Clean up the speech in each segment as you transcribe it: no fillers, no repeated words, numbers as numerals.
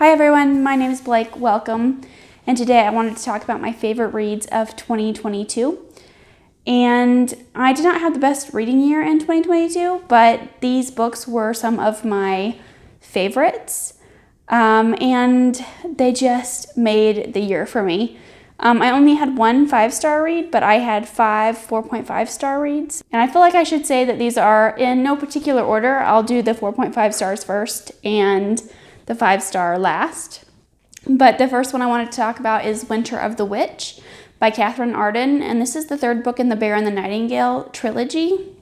Hi everyone, my name is Blake, welcome. And today I wanted to talk about my favorite reads of 2022. And I did not have the best reading year in 2022, but these books were some of my favorites. And they just made the year for me. I only had one 5-star read, but I had 5 4.5-star reads. And I feel like I should say that these are in no particular order. I'll do the 4.5 stars first and the 5-star last. But the first one I wanted to talk about is Winter of the Witch by Katherine Arden. And this is the third book in the Bear and the Nightingale trilogy.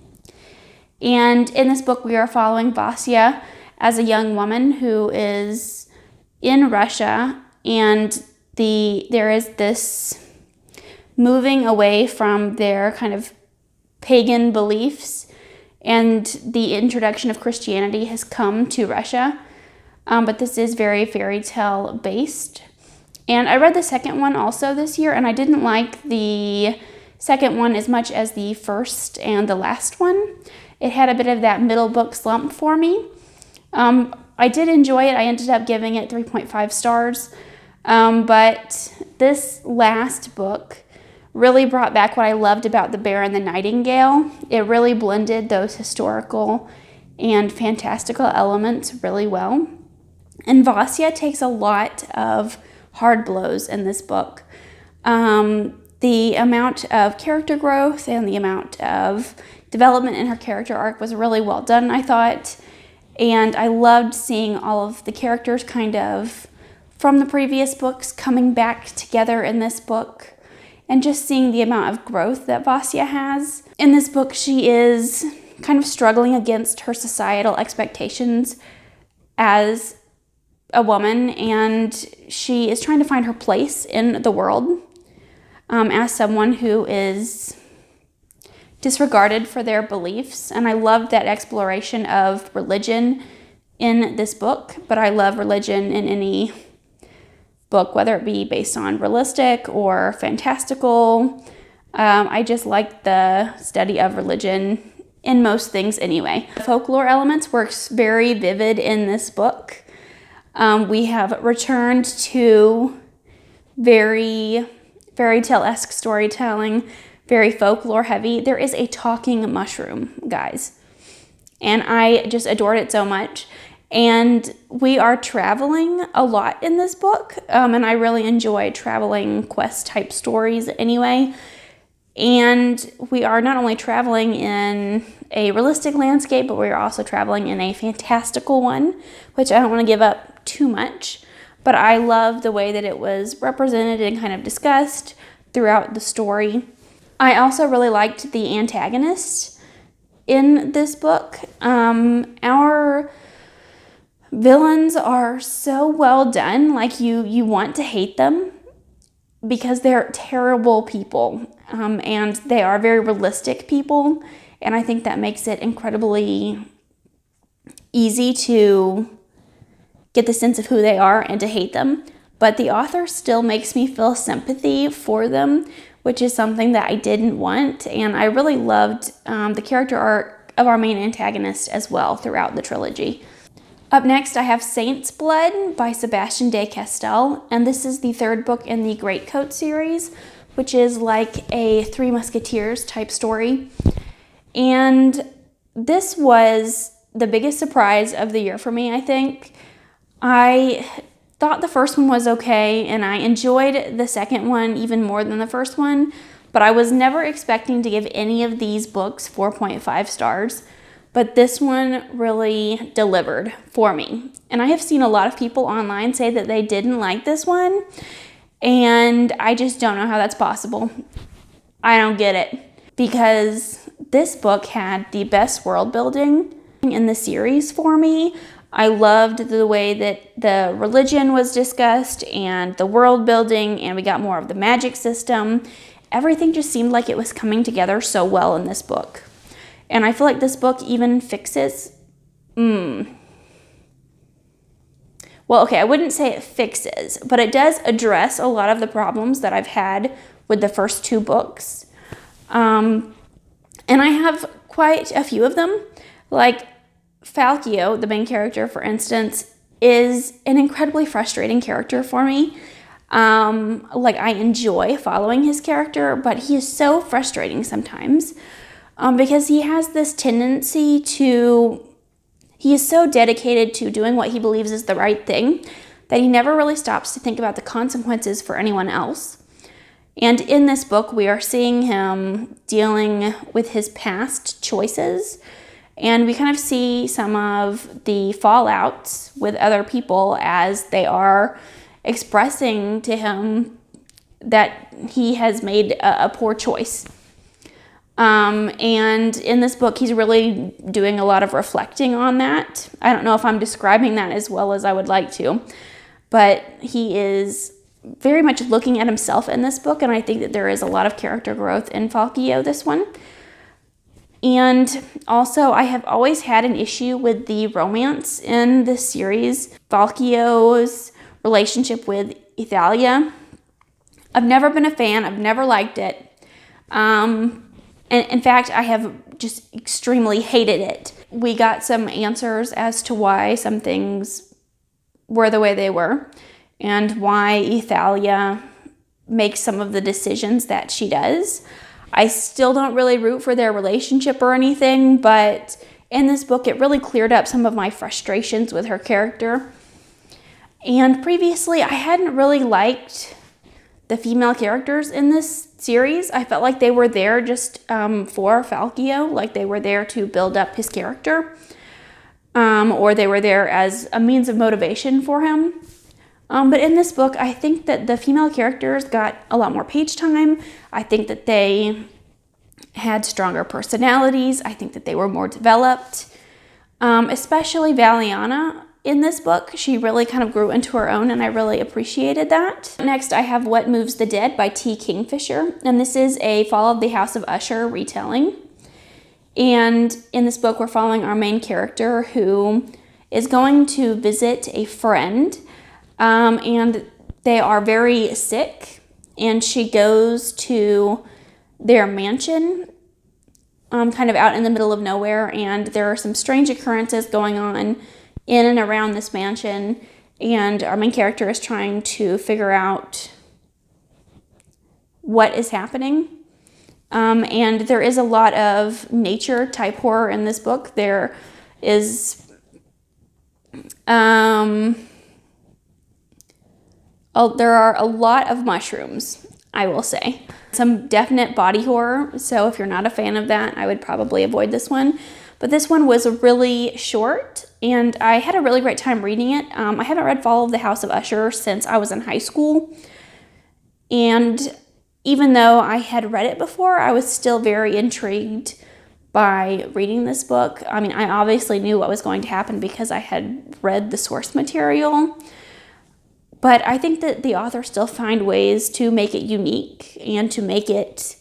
And in this book, we are following Sebastien as a young woman who is in Russia, and there is this moving away from their kind of pagan beliefs, and the introduction of Christianity has come to Russia. But this is very fairy tale based. And I read the second one also this year, and I didn't like the second one as much as the first and the last one. It had a bit of that middle book slump for me. I did enjoy it. I ended up giving it 3.5 stars. But this last book really brought back what I loved about The Bear and the Nightingale. It really blended those historical and fantastical elements really well. And Sebastien takes a lot of hard blows in this book. The amount of character growth and the amount of development in her character arc was really well done, I thought. And I loved seeing all of the characters kind of from the previous books coming back together in this book, and just seeing the amount of growth that Sebastien has. In this book, she is kind of struggling against her societal expectations as a woman, and she is trying to find her place in the world as someone who is disregarded for their beliefs. And I love that exploration of religion in this book, but I love religion in any book, whether it be based on realistic or fantastical. I just like the study of religion in most things anyway. Folklore elements works very vivid in this book. We have returned to very fairy tale-esque storytelling, very folklore heavy. There is a talking mushroom, guys, and I just adored it so much. And we are traveling a lot in this book, and I really enjoy traveling quest type stories anyway. And we are not only traveling in a realistic landscape, but we are also traveling in a fantastical one, which I don't want to give up too much, but I love the way that it was represented and kind of discussed throughout the story. I also really liked the antagonist in this book. Our villains are so well done, like you want to hate them because they're terrible people, and they are very realistic people, and I think that makes it incredibly easy to get the sense of who they are and to hate them. But the author still makes me feel sympathy for them, which is something that I didn't want, and I really loved the character arc of our main antagonist as well throughout the trilogy. Up next, I have Saint's Blood by Sebastien de Castell, and this is the third book in the Greatcoat series, which is like a Three Musketeers type story. And this was the biggest surprise of the year for me, I think. I thought the first one was okay, and I enjoyed the second one even more than the first one, but I was never expecting to give any of these books 4.5 stars. But this one really delivered for me. And I have seen a lot of people online say that they didn't like this one, and I just don't know how that's possible. I don't get it, because this book had the best world building in the series for me. I loved the way that the religion was discussed and the world building, and we got more of the magic system. Everything just seemed like it was coming together so well in this book. And I feel like this book even fixes, well, okay, I wouldn't say it fixes, but it does address a lot of the problems that I've had with the first two books. And I have quite a few of them. Like Falchio, the main character, for instance, is an incredibly frustrating character for me. Like, I enjoy following his character, but he is so frustrating sometimes because he has this tendency to, he is so dedicated to doing what he believes is the right thing that he never really stops to think about the consequences for anyone else. And in this book, we are seeing him dealing with his past choices, and we kind of see some of the fallouts with other people as they are expressing to him that he has made a poor choice. And in this book, he's really doing a lot of reflecting on that. I don't know if I'm describing that as well as I would like to, but he is very much looking at himself in this book, and I think that there is a lot of character growth in Ruocchio, this one. And also, I have always had an issue with the romance in this series. Ruocchio's relationship with Italia. I've never been a fan. I've never liked it. And in fact, I have just extremely hated it. We got some answers as to why some things were the way they were and why Italia makes some of the decisions that she does. I still don't really root for their relationship or anything, but in this book, it really cleared up some of my frustrations with her character. And previously, I hadn't really liked the female characters in this series. I felt like they were there just for Ruocchio, like they were there to build up his character, or they were there as a means of motivation for him. But in this book, I think that the female characters got a lot more page time. I think that they had stronger personalities. I think that they were more developed, especially Valiana. In this book, she really kind of grew into her own, and I really appreciated that. Next, I have What Moves the Dead by T. Kingfisher, and this is a Fall of the House of Usher retelling. And in this book, we're following our main character who is going to visit a friend, and they are very sick, and she goes to their mansion, kind of out in the middle of nowhere, and there are some strange occurrences going on in and around this mansion, and our main character is trying to figure out what is happening. And there is a lot of nature type horror in this book. There is there are a lot of mushrooms, I will say. Some definite body horror, so if you're not a fan of that, I would probably avoid this one. But this one was really short, and I had a really great time reading it. I haven't read Fall of the House of Usher since I was in high school, and even though I had read it before, I was still very intrigued by reading this book. I mean, I obviously knew what was going to happen because I had read the source material, but I think that the author still found ways to make it unique and to make it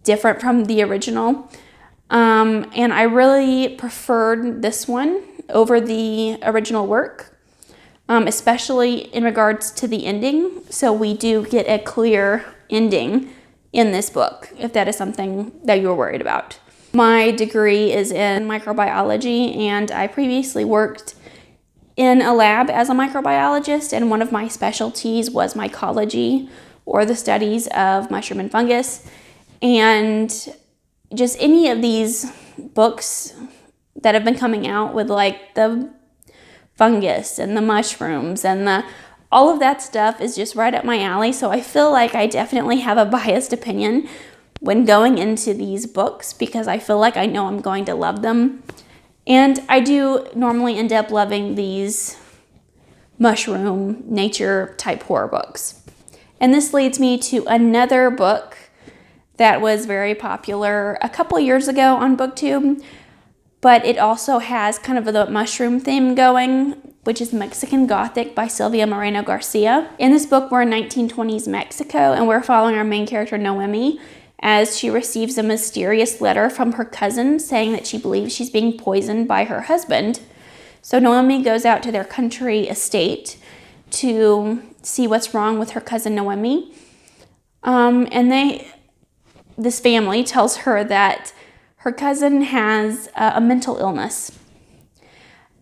different from the original. And I really preferred this one over the original work, especially in regards to the ending. So we do get a clear ending in this book, if that is something that you're worried about. My degree is in microbiology, and I previously worked in a lab as a microbiologist, and one of my specialties was mycology, or the studies of mushroom and fungus. And just any of these books that have been coming out with like the fungus and the mushrooms and all of that stuff is just right up my alley. So I feel like I definitely have a biased opinion when going into these books because I feel like I know I'm going to love them. And I do normally end up loving these mushroom nature type horror books. And this leads me to another book that was very popular a couple years ago on BookTube, but it also has kind of the mushroom theme going, which is Mexican Gothic by Silvia Moreno-Garcia. In this book, we're in 1920s Mexico, and we're following our main character, Noemi, as she receives a mysterious letter from her cousin saying that she believes she's being poisoned by her husband. So Noemi goes out to their country estate to see what's wrong with her cousin Noemi. And this family tells her that her cousin has a mental illness.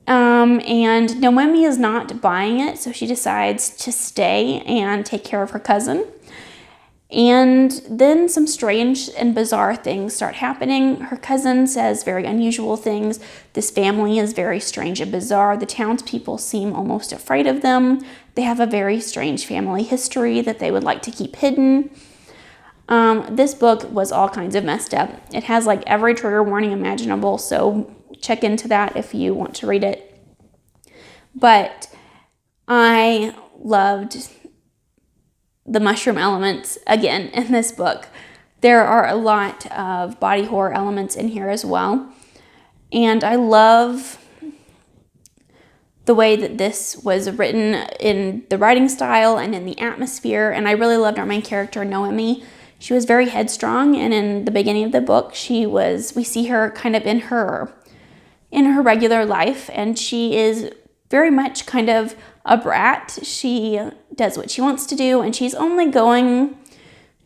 And Noemi is not buying it, so she decides to stay and take care of her cousin. And then some strange and bizarre things start happening. Her cousin says very unusual things. This family is very strange and bizarre. The townspeople seem almost afraid of them. They have a very strange family history that they would like to keep hidden. This book was all kinds of messed up. It has like every trigger warning imaginable, so check into that if you want to read it. But I loved the mushroom elements again in this book. There are a lot of body horror elements in here as well. And I love the way that this was written in the writing style and in the atmosphere. And I really loved our main character, Noemi. She was very headstrong, and in the beginning of the book, we see her kind of in her regular life, and she is very much kind of a brat. She does what she wants to do, and she's only going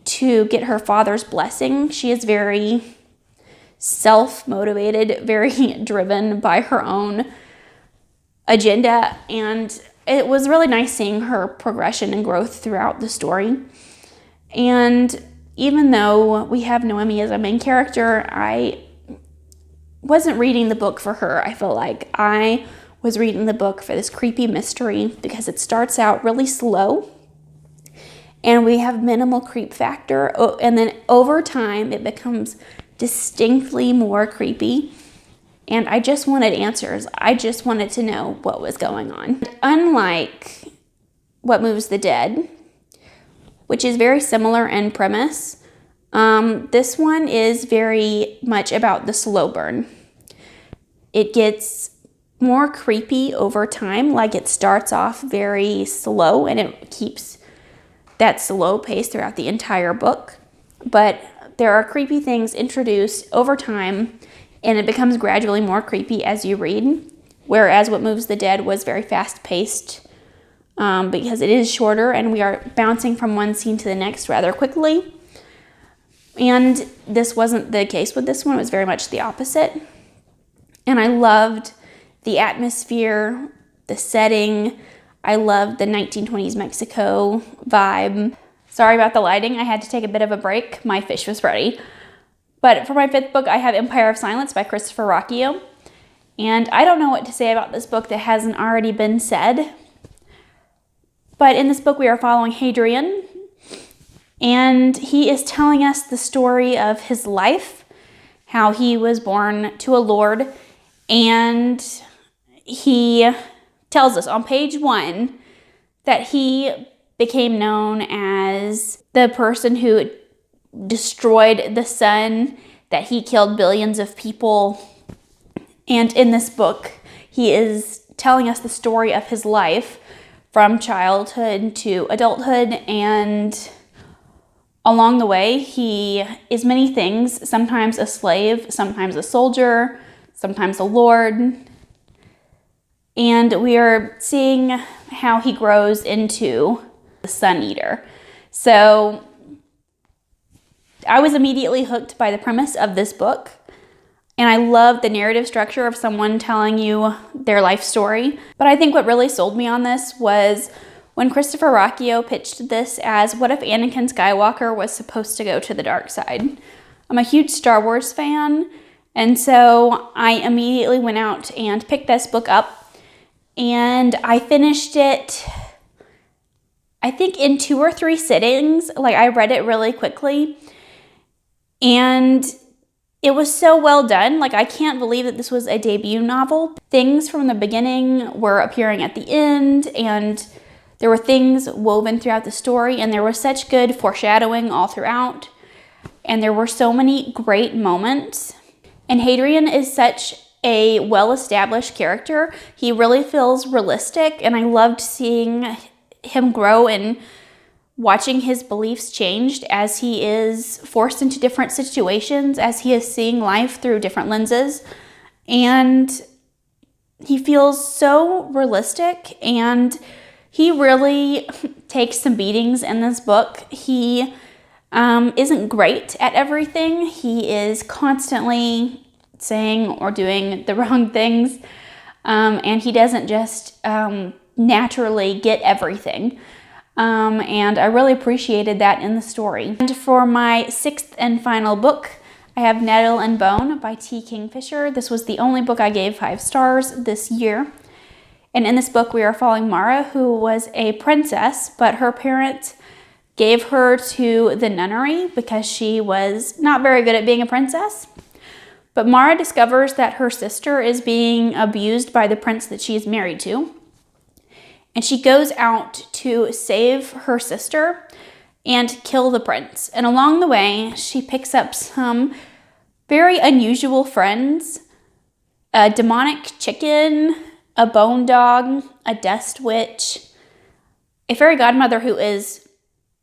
to get her father's blessing. She is very self-motivated, very driven by her own agenda, and it was really nice seeing her progression and growth throughout the story. And even though we have Noemi as a main character, I wasn't reading the book for her. I feel like I was reading the book for this creepy mystery because it starts out really slow and we have minimal creep factor, and then over time it becomes distinctly more creepy, and I just wanted answers. I just wanted to know what was going on. Unlike What Moves the Dead, which is very similar in premise, this one is very much about the slow burn. It gets more creepy over time. Like, it starts off very slow and it keeps that slow pace throughout the entire book. But there are creepy things introduced over time, and it becomes gradually more creepy as you read. Whereas What Moves the Dead was very fast-paced, because it is shorter and we are bouncing from one scene to the next rather quickly. And this wasn't the case with this one. It was very much the opposite. And I loved the atmosphere, the setting. I loved the 1920s Mexico vibe. Sorry about the lighting. I had to take a bit of a break. My fish was ready. But for my fifth book, I have Empire of Silence by Christopher Ruocchio. And I don't know what to say about this book that hasn't already been said. But in this book, we are following Hadrian, and he is telling us the story of his life, how he was born to a lord, and he tells us on page 1 that he became known as the person who destroyed the sun, that he killed billions of people. And in this book, he is telling us the story of his life from childhood to adulthood, and along the way, he is many things, sometimes a slave, sometimes a soldier, sometimes a lord. And we are seeing how he grows into the Sun Eater. So I was immediately hooked by the premise of this book. And I love the narrative structure of someone telling you their life story. But I think what really sold me on this was when Christopher Ruocchio pitched this as, what if Anakin Skywalker was supposed to go to the dark side? I'm a huge Star Wars fan, and so I immediately went out and picked this book up, and I finished it, I think, in 2 or 3 sittings. Like, I read it really quickly, and it was so well done. Like, I can't believe that this was a debut novel. Things from the beginning were appearing at the end, and there were things woven throughout the story, and there was such good foreshadowing all throughout, and there were so many great moments. And Hadrian is such a well-established character. He really feels realistic, and I loved seeing him grow and watching his beliefs changed as he is forced into different situations, as he is seeing life through different lenses. And he feels so realistic, and he really takes some beatings in this book. He isn't great at everything. He is constantly saying or doing the wrong things. and he doesn't just naturally get everything. And I really appreciated that in the story. And for my 6th and final book, I have Nettle and Bone by T. Kingfisher. This was the only book I gave 5 stars this year. And in this book, we are following Mara, who was a princess, but her parents gave her to the nunnery because she was not very good at being a princess. But Mara discovers that her sister is being abused by the prince that she is married to. And she goes out to save her sister and kill the prince. And along the way, she picks up some very unusual friends: a demonic chicken, a bone dog, a dust witch, a fairy godmother who is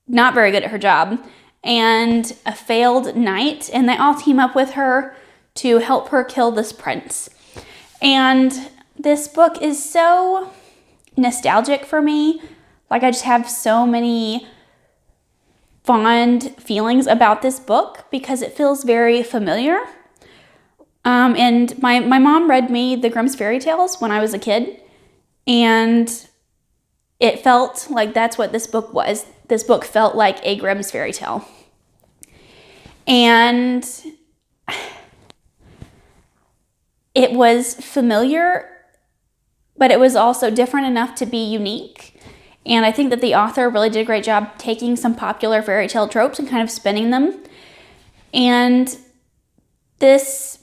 not very good at her job, and a failed knight. And they all team up with her to help her kill this prince. And this book is so nostalgic for me. Like, I just have so many fond feelings about this book because it feels very familiar. And my mom read me the Grimm's fairy tales when I was a kid, and it felt like that's what this book was. This book felt like a Grimm's fairy tale. And it was familiar, but it was also different enough to be unique. And I think that the author really did a great job taking some popular fairy tale tropes and kind of spinning them. And this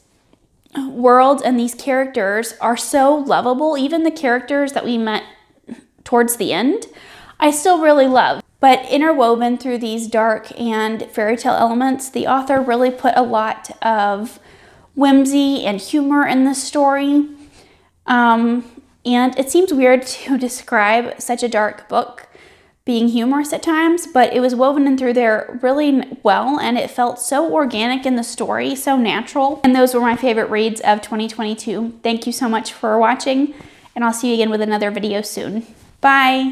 world and these characters are so lovable. Even the characters that we met towards the end, I still really love. But interwoven through these dark and fairy tale elements, the author really put a lot of whimsy and humor in the story. And it seems weird to describe such a dark book being humorous at times, but it was woven in through there really well, and it felt so organic in the story, so natural. And those were my favorite reads of 2022. Thank you so much for watching, and I'll see you again with another video soon. Bye!